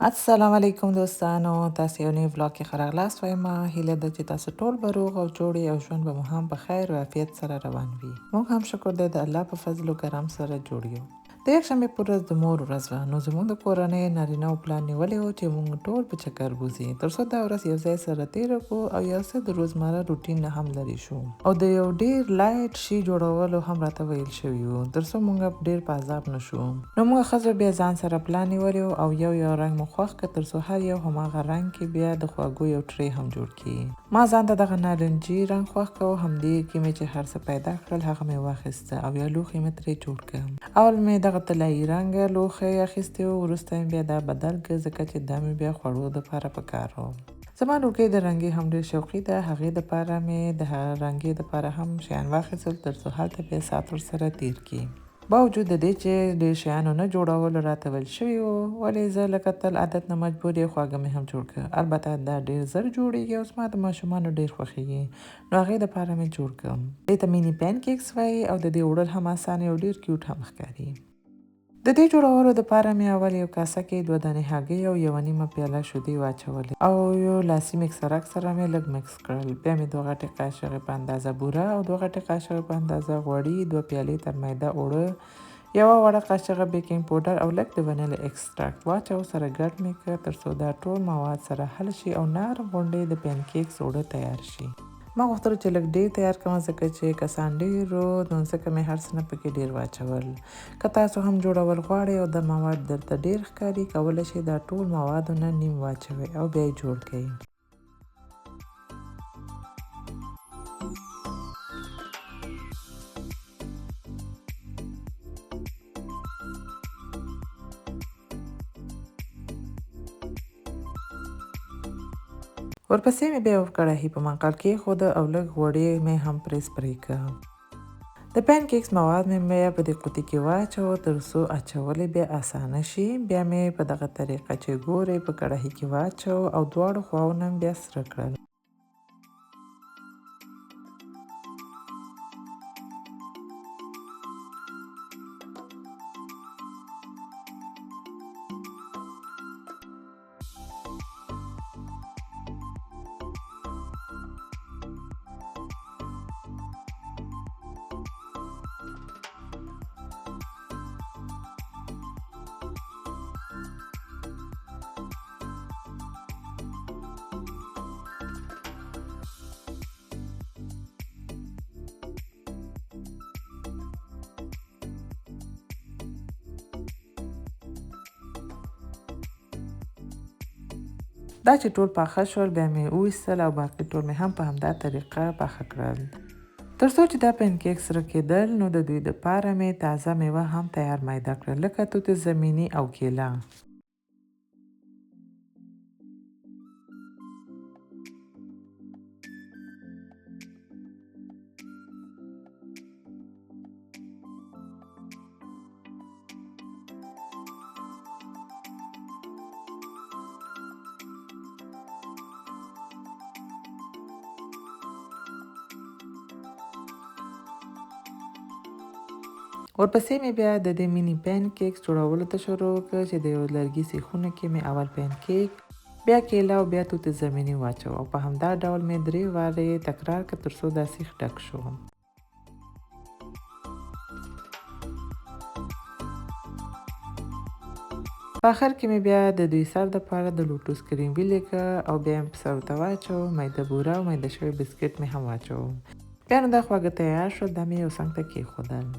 السلام علیکم دوستانو، تاسو یو نوی ولاګ کې ښه راغلاست وایم. هیله ده چې تاسو ټول به روغ او جوړ یې او ژوند به مو هم په خیر او عافیت سره روان وي. موږ هم شکر دی د الله په فضل او کرم سره جوړ یو. د یکشنبې په ورځ د مور ورځ وه، نو زموږ د کورنۍ نارینه او پلان نیولی و چې موږ ټول په چکر بوځي تر څو دا ورځ یو ځای سره تېره کړو او یو څه د روزمره روټین نه هم لرې شو. او د یو ډېر لایټ شي جوړولو هم راته ویل شوي وو تر څو موږ ډېر په عذاب نه شو. نو موږ ښځو بیا ځان سره پلان نیولی و او یو رنګ مو خوښ کړ تر څو هر یو هماغه رنګ کې بیا د خواږو یو ټرې هم جوړ کړي. ما ځان ته دغه نارنجي رنګ خوښ کړ، همدې کې مې چې هر څه پیدا کړل هغه مې واخیسته او یا لوښي مې ترې جوړ کړ. اول مې دغه طلایي رنګ لوښی اخیستی و، وروسته مې بیا دا بدل کړ ځکه چې دا مې بیا خوړو دپاره پکار و. زما ډوډۍ د رنګې هم ډېر شوقي ده، هغې دپاره مې د رنګې دپاره هم شیان واخیستل تر څو هلته بیا ساعت ورسره تېر کړي. باوجود د دې چې ډېر شیانو نه جوړولو راته ویل شوي وو، ولې زه لکه تل عادت نه مجبور یې خواږه مې هم جوړ کړه. البته دا ډېر زر جوړېږي او زما د ماشومانو ډېر خوښېږي، نو هغې دپاره مې جوړ کړم. دې ته میني پین کیکس وایي او د دې وړل هم اسانه او ډېر کیوټ هم ښکاري. د دې جوړولو دپاره مې اول یو کاسه کې 2 دانې هګۍ او 1 پیاله شیدې واچولې او یو لاسي مکسرک سره مې لږ مکس کړل. بیا مې 2 غټې قاشغې په اندازه بوره او 2 غټې قاشغې په اندازه غوړي، 2 پیالې تر میده اوړه، 1 وړه قاشغه بیکینګ پوډر او لږ د ونیلا اکسټراکټ واچو. سره ګډ مې کړ تر څو دا ټول مواد سره حل شي او نرم غوندې د پین کیکس اوړه تیار شي. ما غوښتل چې لږ ډېر تیار کړم ځکه چې کسان ډېر وو، نو ځکه مې هر څه نه پکې ډېر واچول. که تاسو هم جوړول غواړئ او د مواد درته ډېر ښکاري، کولی شئ دا ټول موادو نه نیم واچوئ او بیا یې جوړ کړئ. ورپسې مې بیا یو کړاهي په منقل کېښوده او لږ غوړي مې هم پرې سپرې کړه. د پین کیکس مواد مې بیا په دې قوطي کې واچوه تر څو اچول یې بیا اسانه شي. بیا مې په دغه طریقه چې ګورئ په کړاهي کې واچوه او دواړو خواوو نه بیا سره کړل. دا چې ټول پاخه شول بیا مې وویستل او باقي ټول مې هم په همدا طریقه پاخه کړل. تر څو چې دا پین کیک سره کېدل، نو د دوی دپاره مې تازه میوه هم تیار میده کړل لکه توت زمیني او کیله. ورپسې مې بیا د دې مینی پین کیکس جوړولو ته شروع وکړه چې د یو لرګي سیخونه کې مې اول پین کیک، بیا کیله او بیا توت زمیني واچو او په همدا ډول مې 3 وارې تکرار کړ تر څو دا سیخ ډک شو. په آخر کې مې بیا د دوی سر دپاره د لوټوس کریم ویلې کړه او بیا مې په سر ورته واچو. میده بوره او میده شوی بسکټ مې هم واچو. بیا نو دا خواږه تیار شو، دا مې یو څنګ ته کېښودل.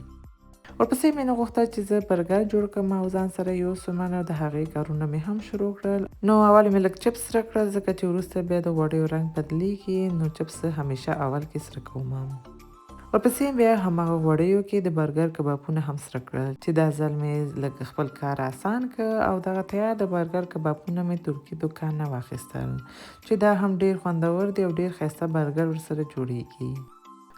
ورپسې مې نه غوښتل چې زه برګر جوړ کړم او ځان سره یوسم او د هغې کارونه مې هم شروع کړل. نو اول مې لږ چپس سره کړل ځکه چې وروسته بیا د غوړیو رنګ بدلیږي، نو چپس همیشه اول کې سره کوم. ورپسې بیا هماغه غوړیو کې د برګر کبابونه هم سره کړل چې دا ځل مې لږ خپل کار آسان کړ او دغه تیار د برګر کبابونه مې ترکي دکان نه واخیستل چې دا هم ډېر خوندور دی او ډېر ښایسته برګر ورسره جوړیږي.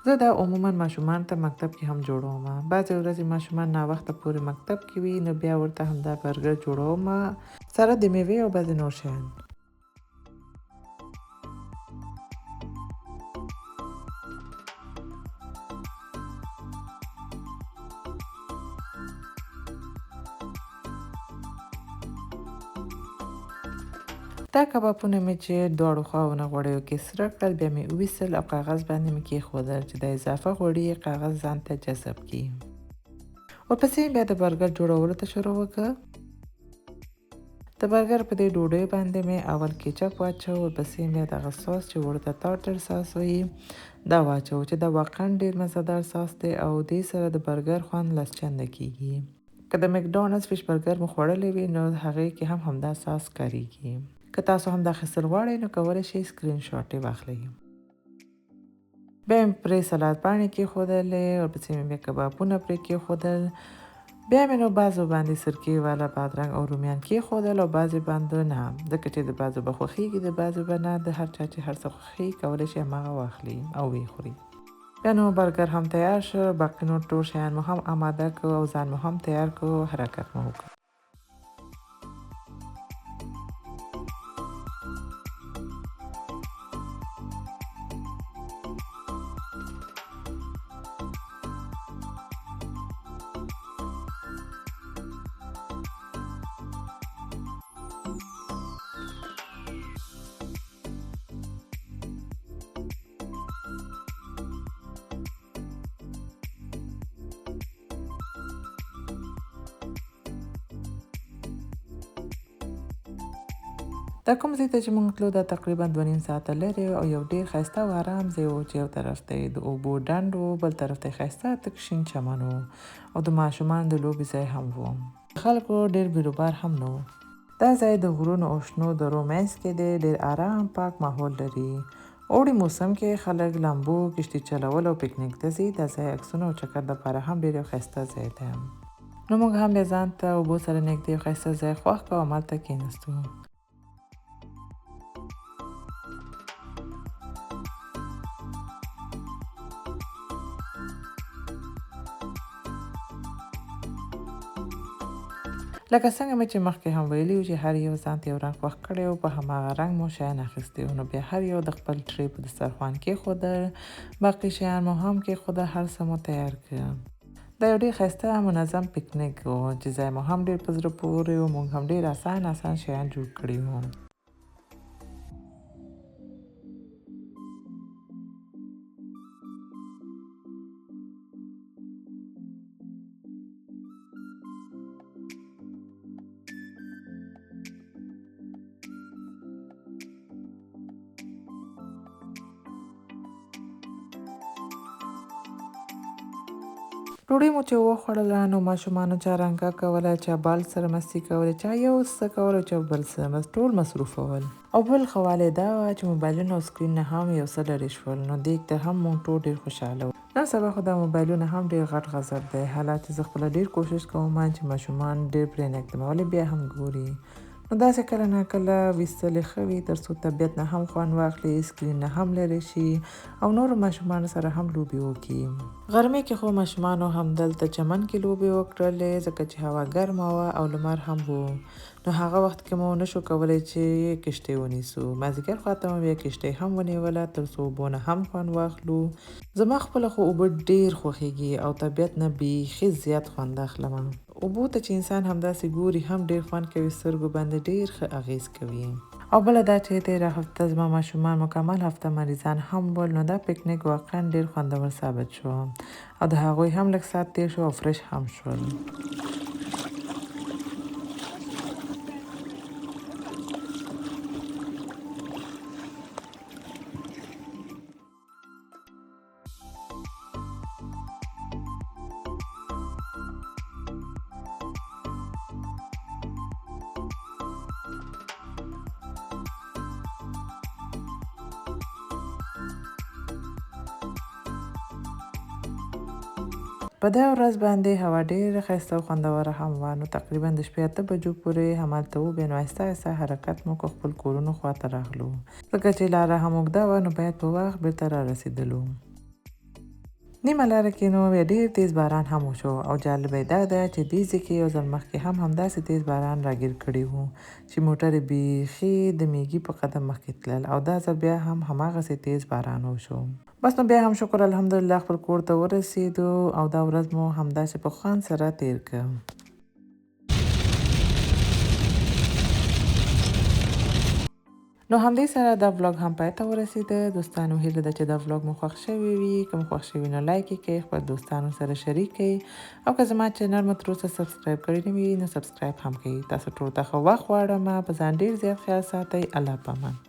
زه دا عموما ماشومان ته مکتب کې هم جوړوم. بعضې ورځې ماشومان ناوخته پورې مکتب کې وي، نو بیا ورته همدا برګر جوړوم سره د میوې او بعضې نور شیان. دا کبابونه مې چې دواړو خواونه غوړیو کې سره کړل، بیا مې وویستل او کاغذ باندې مې کېښودل چې د اضافه غوړي کاغذ ځان ته جذب کړي. ورپسې بیا د برګر جوړولو ته شروع وکړه. د برګر په دې ډوډۍ باندې مې اول کیچپ واچو، ورپسې بیا دغه ساس چې ورته ټارټر ساس وایي دا واچو چې دا واقعا ډېر مزهدار ساس دی او دې سره د برګر خوند لس چنده کېږي. که د مکډونالډز فش برګر مو خوړلی وي نو هغې کې هم همدا ساس کارېږي. که تاسو هم دا اخیستل غواړئ نو کولی شئ سکرین شاټ یې واخلئ. بیا مې پرې سلاد پاڼې کېښودلې، ورپسې مې بیا کبابونه پرې کېښودل. بیا مې نو بعضو باندې سرکې والا بادرنګ او رومیان کېښودل او بعضې باندې نه، ځکه چې د بعضو به خوښېږي د بعضو به نه، د هر چا چې هر څه خوښېږي کولی شي هماغه واخلي او ویې خوري. بیا نو برګر هم تیار شو، باقي نور ټول شیان مو هم آماده کړو او ځان مو هم تیار کړو، حرکت مو وکړ. دا کوم ځای ته چې موږ تلو دا تقریبا 2.5 ساعته لرې او یو ډېر ښایسته او آرام ځای و چې یو طرف ته یې د اوبو ډنډ و، بل طرف ته یې ښایسته تک شین چمن و او د ماشومانو د لوبې ځای هم و. خلکو ډېر بیروبار هم نه و. دا ځای د غرونو او شنو درو منځ کې دی، ډېر آرام پاک ماحول لري. اوړي موسم کې خلک لامبو، کشتي چلول او پکنیک ته ځي. دا ځای عکسونه او چکر دپاره هم ډېر یو ښایسته ځای دی. نو موږ هم بیا ځان ته اوبو سره نږدې یو ښایسته ځای خوښ کړو او همالته کېناستو. لکه څنګه مې چې مخکې هم ویلي وو چې هر یو ځان ته یو رنګ خوښ کړی و، په هماغه رنګ مو شیان اخیستي وو. نو بیا هر یو د خپل ټرې په دسترخوان کېښودل، باقي شیان مو هم کېښودل، هر څه مو تیار کړه. دا یو ډېر ښایسته منظم پکنیک و چې ځای مو هم ډېر په زړه پورې و. موږ هم ډېر اسان شیان جوړ کړي وو. ډوډۍ مو چې وخوړله نو ماشومانو چارنګه کوله، چا بال سره مستي کولې، چا یو څه کول او چا بل څه، ټول مصروف ول. او بل ښه والی دا وه چې موبایلونه او سکرین نه هم یو څه لرې شول، نو دې ته هم موږ ټول ډېر خوشحاله وو. نن سبا خو دا موبایلونه هم ډېر غټ غضب دی، حالات چې زه خپله ډېر کوشش کوم چې ماشومان ډېر پرې نه ږدم، ولې بیا هم ګوري. نو داسې کله ناکله ویستل یې ښه وي تر څو طبیعت نه هم خوند واخلي، سکرین نه هم لرې شي او نورو ماشومانو سره هم لوبې وکړي. غرمې کې خو ماشومانو همدلته چمن کې لوبې وکړلې ځکه چې هوا ګرمه وه او لمر هم و. نو هغه وخت کې مو نشو کولی چې کشتۍ ونیسو. مازدیګر خواته مو بیا کشتۍ هم ونیوله تر څو اوبو نه هم خوند واخلو. زما خپله خو اوبه ډېر خوښېږي او طبیعت نه بیخي زیات خوند اخلم. اوبو ته چې انسان همداسې ګوري هم ډېر خوند کوي، سترګو باندې ډېر ښه اغېز کوي. او بله دا چې تېره هفته زما ماشومان مکمل هفته مریضان هم ول، نو دا پکنیک واقعا ډېر خوندور ثابت شو او د هغوی هم لږ ساعت تېر شو او فرش هم شول. په دا ورځ باندې هوا ډېره ښایسته او خوندوره هم وه. نو تقریبا د شپې 8 بجو پورې همالته وو. بیا نو آهسته حرکت مو کړ، خپل کورونو خواته راغلو. ځکه چې لاره هم اوږده وه نو باید په وخت بېرته رارسېدلو. نیمه لاره کې نو بیا ډېر تیز باران هم وشو او جالبه یې دا ده چې دې ځای کې یو ځل مخکې هم همداسې تیز باران راګیر کړي وو چې موټر یې بیخي د میږي په قدم مخکې تلل او دا ځل بیا هم هماغسې تیز باران وشو. بس نو بیا هم شکر الحمدلله خپل کور ته ورسېدو او دا ورځ مو همداسې په خوند سره تیر کړه. نو همدې سره دا ولاګ هم پای ته ورسېده. دوستانو هیله ده چې دا ولاګ مو خوښ شوی وي. که مو خوښ شوی نو لایک یې کړئ، خپل دوستانو سره شریک کړئ او که زما چینل مو تر اوسه سبسکرایب کړی نه وي نو سبسکرایب هم کړئ. تاسو ټولو ته ښه وخت غواړم. په ځان ډېر زیات خیال ساتئ. الله پامان.